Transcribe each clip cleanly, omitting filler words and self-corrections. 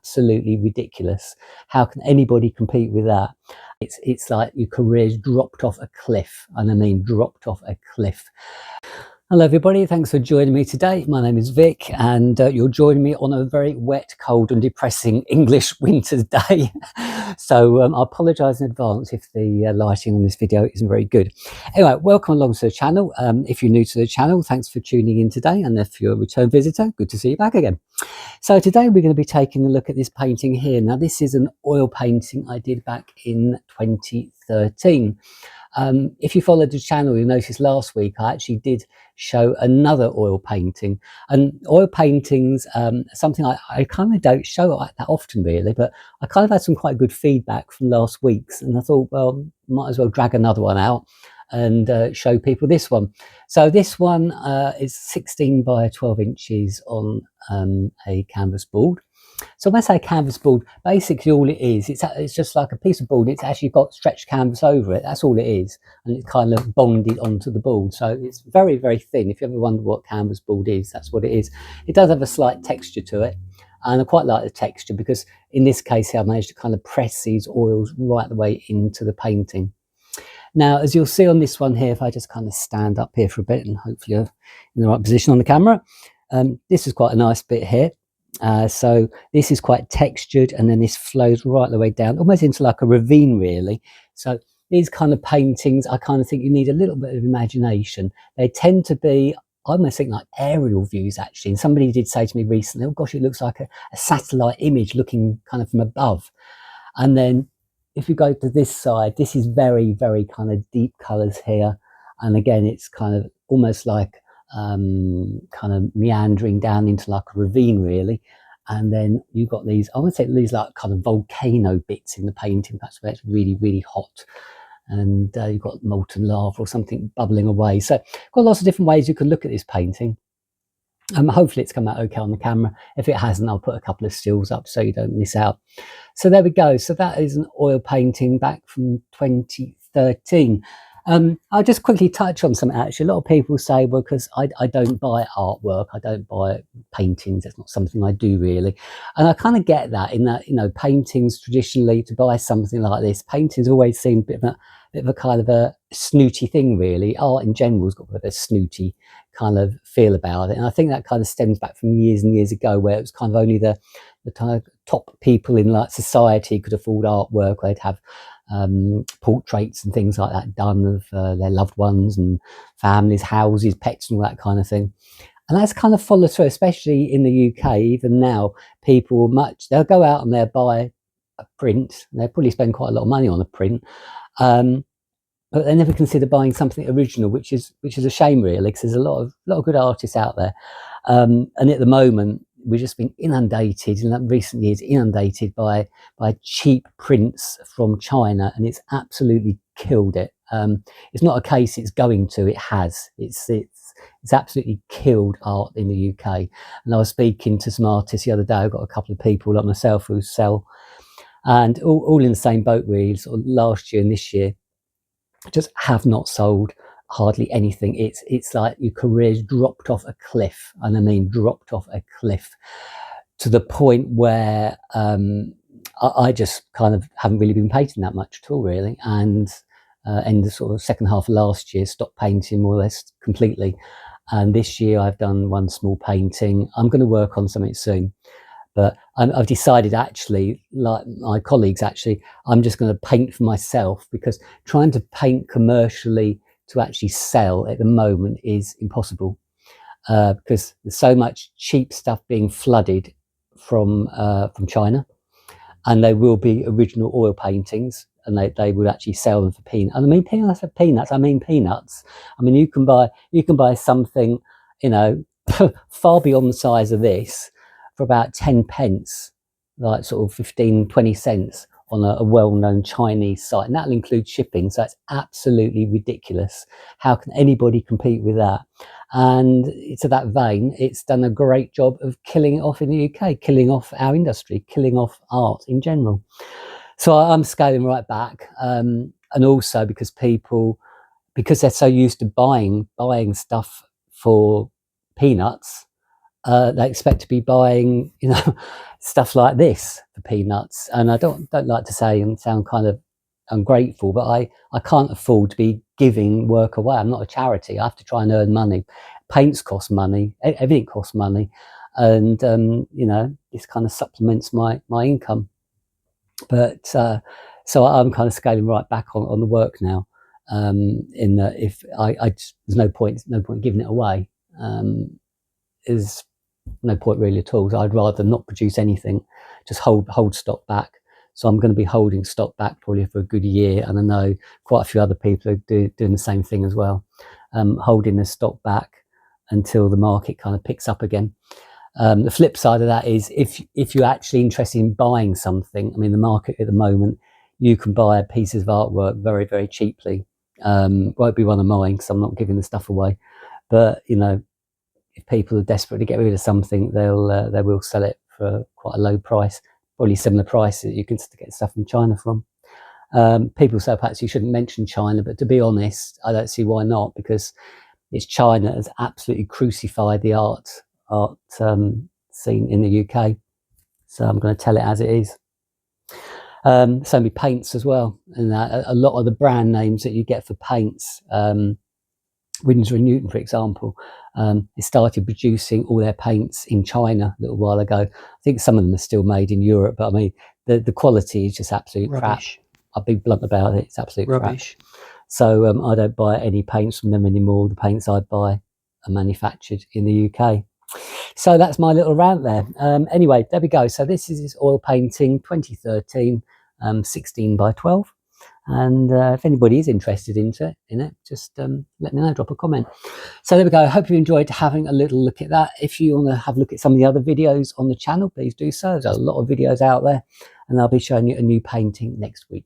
absolutely ridiculous. How can anybody compete with that? It's like your career's dropped off a cliff, and I mean dropped off a cliff. Hello everybody, thanks for joining me today. My name is Vic, and you're joining me on a very wet, cold and depressing English winter's day. So I apologise in advance if the lighting on this video isn't very good. Anyway, welcome along to the channel. If you're new to the channel, thanks for tuning in today, and if you're a return visitor, good to see you back again. So today we're going to be taking a look at this painting here. Now this is an oil painting I did back in 2013. If you followed the channel, you'll notice last week I actually did show another oil painting, and oil paintings, something I kind of don't show like that often really, but I kind of had some quite good feedback from last week's, and I thought, well, might as well drag another one out and show people this one. So this one is 16 by 12 inches on a canvas board. So when I say canvas board, basically all it is, it's just like a piece of board. It's actually got stretched canvas over it. That's all it is, and it's kind of bonded onto the board. So it's very, very thin. If you ever wonder what canvas board is, that's what it is. It does have a slight texture to it, and I quite like the texture because in this case I managed to kind of press these oils right the way into the painting. Now, as you'll see on this one here, if I just kind of stand up here for a bit and hopefully you're in the right position on the camera, this is quite a nice bit here. So this is quite textured, and then this flows right the way down, almost into like a ravine really. So these kind of paintings, I kind of think you need a little bit of imagination. They tend to be, I almost think, like aerial views actually. And somebody did say to me recently, oh gosh, it looks like a satellite image looking kind of from above. And then if you go to this side, this is very, very kind of deep colours here. And again, it's kind of almost like kind of meandering down into like a ravine really. And then you've got these, I would say these like kind of volcano bits in the painting. That's where it's really, really hot, and you've got molten lava or something bubbling away. So got lots of different ways you can look at this painting. Hopefully it's come out okay on the camera. If it hasn't, I'll put a couple of stills up so you don't miss out. So there we go. So that is an oil painting back from 2013. I'll just quickly touch on something actually. A lot of people say, well, because I don't buy artwork, I don't buy paintings, it's not something I do really. And I kind of get that, in that, you know, paintings traditionally, to buy something like this, paintings always seem a bit of a kind of a snooty thing really. Art in general has got a bit of a snooty kind of feel about it. And I think that kind of stems back from years and years ago, where it was kind of only the kind of top people in like society could afford artwork. They'd have portraits and things like that done of their loved ones and families, houses, pets and all that kind of thing. And that's kind of followed through, especially in the UK. Even now, people they'll go out and they'll buy a print. They'll probably spend quite a lot of money on a print, but they never consider buying something original, which is a shame really, because there's a lot of good artists out there. And at the moment, we've just been inundated in recent years, inundated by cheap prints from China, and it's absolutely killed it. It's not a case it's going to, it has. It's absolutely killed art in the UK. And I was speaking to some artists the other day. I've got a couple of people like myself who sell, and all in the same boat really. Sort of last year and this year, just have not sold hardly anything. It's like your career's dropped off a cliff, and I mean dropped off a cliff, to the point where I just kind of haven't really been painting that much at all really, and in the sort of second half of last year stopped painting more or less completely. And this year I've done one small painting. I'm going to work on something soon, but I've decided, actually, like my colleagues actually, I'm just going to paint for myself, because trying to paint commercially to actually sell at the moment is impossible, because there's so much cheap stuff being flooded from China, and they will be original oil paintings, and they would actually sell them for peanuts. And I mean peanuts for peanuts. I mean peanuts. I mean you can buy something, you know, far beyond the size of this for about 10 pence, like sort of 15-20 cents on a well-known Chinese site, and that'll include shipping. So it's absolutely ridiculous. How can anybody compete with that? And to that vein, it's done a great job of killing it off in the UK, killing off our industry, killing off art in general. So I'm scaling right back, and also because they're so used to buying stuff for peanuts, they expect to be buying, you know, stuff like this for peanuts. And I don't like to say and sound kind of ungrateful, but I can't afford to be giving work away. I'm not a charity. I have to try and earn money. Paints cost money, everything costs money, and you know, this kind of supplements my income. But so I'm kind of scaling right back on the work now. In that, if I just, there's no point giving it away. Is no point really at all. So I'd rather not produce anything, just hold stock back. So I'm going to be holding stock back probably for a good year, and I know quite a few other people are doing the same thing as well, holding the stock back until the market kind of picks up again. The flip side of that is if you're actually interested in buying something, I mean, the market at the moment, you can buy pieces of artwork very, very cheaply. Won't be one of mine because I'm not giving the stuff away, but you know, if people are desperate to get rid of something, they will sell it for quite a low price, probably similar price that you can get stuff from China from. People say perhaps you shouldn't mention China, but to be honest, I don't see why not, because it's China has absolutely crucified the art scene in the UK. So I'm going to tell it as it is. So many paints as well, and a lot of the brand names that you get for paints, Winsor & Newton, for example, they started producing all their paints in China a little while ago. I think some of them are still made in Europe, but I mean, the quality is just absolute rubbish. Crap. I'll be blunt about it. It's absolute rubbish. Crap. So I don't buy any paints from them anymore. The paints I buy are manufactured in the UK. So that's my little rant there. Anyway, there we go. So this is oil painting 2013, 16 by 12. And if anybody is interested in it, just let me know, drop a comment. So there we go. I hope you enjoyed having a little look at that. If you want to have a look at some of the other videos on the channel, please do so. There's a lot of videos out there, and I'll be showing you a new painting next week.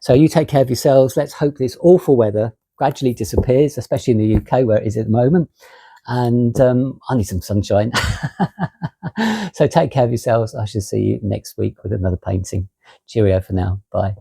So you take care of yourselves. Let's hope this awful weather gradually disappears, especially in the UK where it is at the moment. And I need some sunshine. So take care of yourselves. I shall see you next week with another painting. Cheerio for now. Bye.